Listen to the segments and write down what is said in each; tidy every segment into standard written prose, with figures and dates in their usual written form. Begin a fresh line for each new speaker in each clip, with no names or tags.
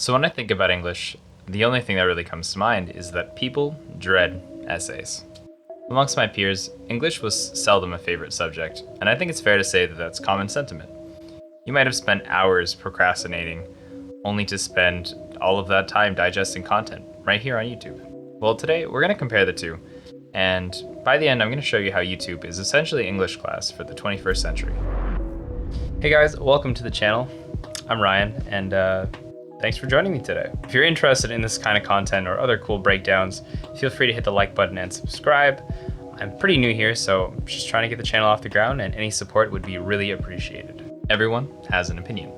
So when I think about English, the only thing that really comes to mind is that people dread essays. Amongst my peers, English was seldom a favorite subject, and I think it's fair to say that that's common sentiment. You might have spent hours procrastinating, only to spend all of that time digesting content right here on YouTube. Well, today we're going to compare the two, and by the end I'm going to show you how YouTube is essentially English class for the 21st century. Hey guys, welcome to the channel. I'm Ryan, and thanks for joining me today. If you're interested in this kind of content or other cool breakdowns, feel free to hit the like button and subscribe. I'm pretty new here, so I'm just trying to get the channel off the ground, and any support would be really appreciated. Everyone has an opinion.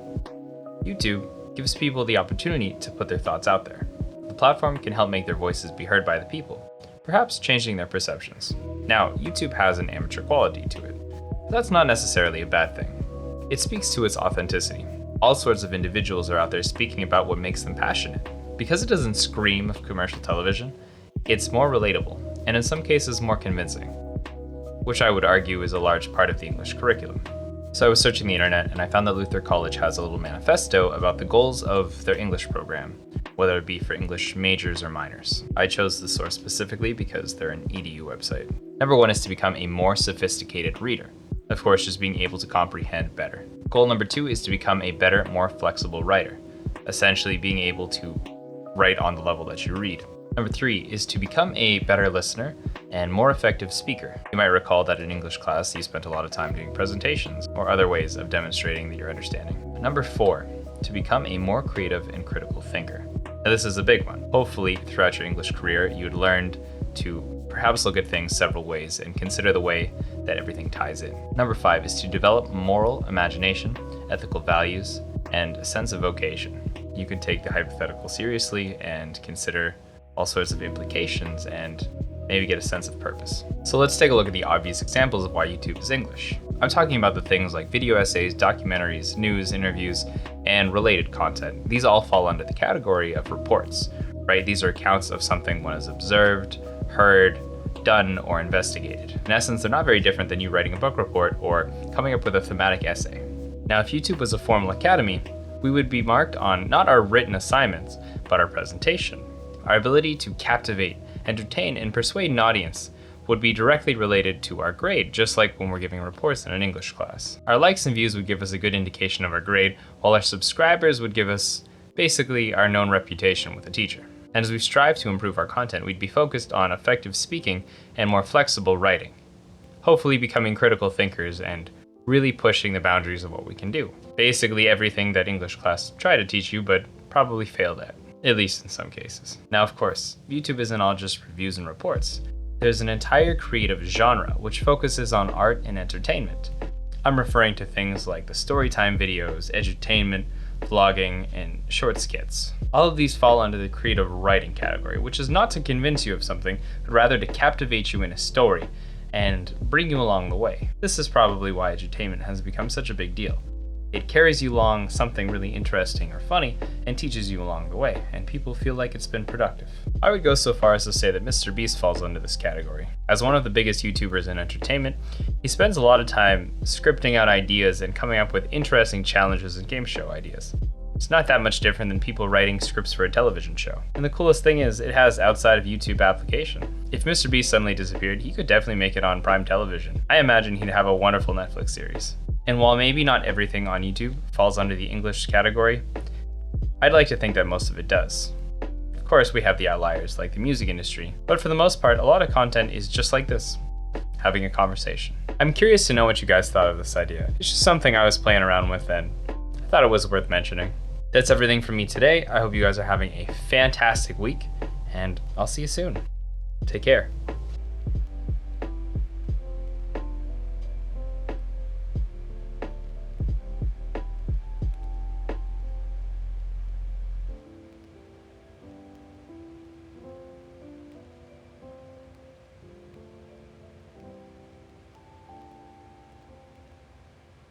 YouTube gives people the opportunity to put their thoughts out there. The platform can help make their voices be heard by the people, perhaps changing their perceptions. Now, YouTube has an amateur quality to it, but that's not necessarily a bad thing. It speaks to its authenticity. All sorts of individuals are out there speaking about what makes them passionate. Because it doesn't scream of commercial television, it's more relatable, and in some cases more convincing, which I would argue is a large part of the English curriculum. So I was searching the internet and I found that Luther College has a little manifesto about the goals of their English program, whether it be for English majors or minors. I chose this source specifically because they're an EDU website. Number 1 is to become a more sophisticated reader. Of course, just being able to comprehend better. Goal number 2 is to become a better, more flexible writer, essentially being able to write on the level that you read. Number 3 is to become a better listener and more effective speaker. You might recall that in English class, you spent a lot of time doing presentations or other ways of demonstrating that you're understanding. Number 4, to become a more creative and critical thinker. Now this is a big one. Hopefully, throughout your English career, you'd learned to perhaps look at things several ways and consider the way that everything ties in. Number 5 is to develop moral imagination, ethical values, and a sense of vocation. You can take the hypothetical seriously and consider all sorts of implications and maybe get a sense of purpose. So let's take a look at the obvious examples of why YouTube is English. I'm talking about the things like video essays, documentaries, news, interviews, and related content. These all fall under the category of reports, right? These are accounts of something one has observed, heard, done, or investigated. In essence, they're not very different than you writing a book report or coming up with a thematic essay. Now, if YouTube was a formal academy, we would be marked on not our written assignments, but our presentation. Our ability to captivate, entertain, and persuade an audience would be directly related to our grade, just like when we're giving reports in an English class. Our likes and views would give us a good indication of our grade, while our subscribers would give us basically our known reputation with the teacher. And as we strive to improve our content, we'd be focused on effective speaking and more flexible writing, hopefully becoming critical thinkers and really pushing the boundaries of what we can do. Basically everything that English class tried to teach you, but probably failed at least in some cases. Now, of course, YouTube isn't all just reviews and reports. There's an entire creative genre which focuses on art and entertainment. I'm referring to things like the storytime videos, edutainment, vlogging, and short skits. All of these fall under the creative writing category, which is not to convince you of something, but rather to captivate you in a story and bring you along the way. This is probably why edutainment has become such a big deal. It carries you along something really interesting or funny and teaches you along the way, and people feel like it's been productive. I would go so far as to say that Mr. Beast falls under this category. As one of the biggest YouTubers in entertainment, he spends a lot of time scripting out ideas and coming up with interesting challenges and game show ideas. It's not that much different than people writing scripts for a television show. And the coolest thing is, it has outside of YouTube application. If Mr. Beast suddenly disappeared, he could definitely make it on prime television. I imagine he'd have a wonderful Netflix series. And while maybe not everything on YouTube falls under the English category, I'd like to think that most of it does. Of course, we have the outliers like the music industry, but for the most part, a lot of content is just like this, having a conversation. I'm curious to know what you guys thought of this idea. It's just something I was playing around with and I thought it was worth mentioning. That's everything from me today. I hope you guys are having a fantastic week, and I'll see you soon. Take care.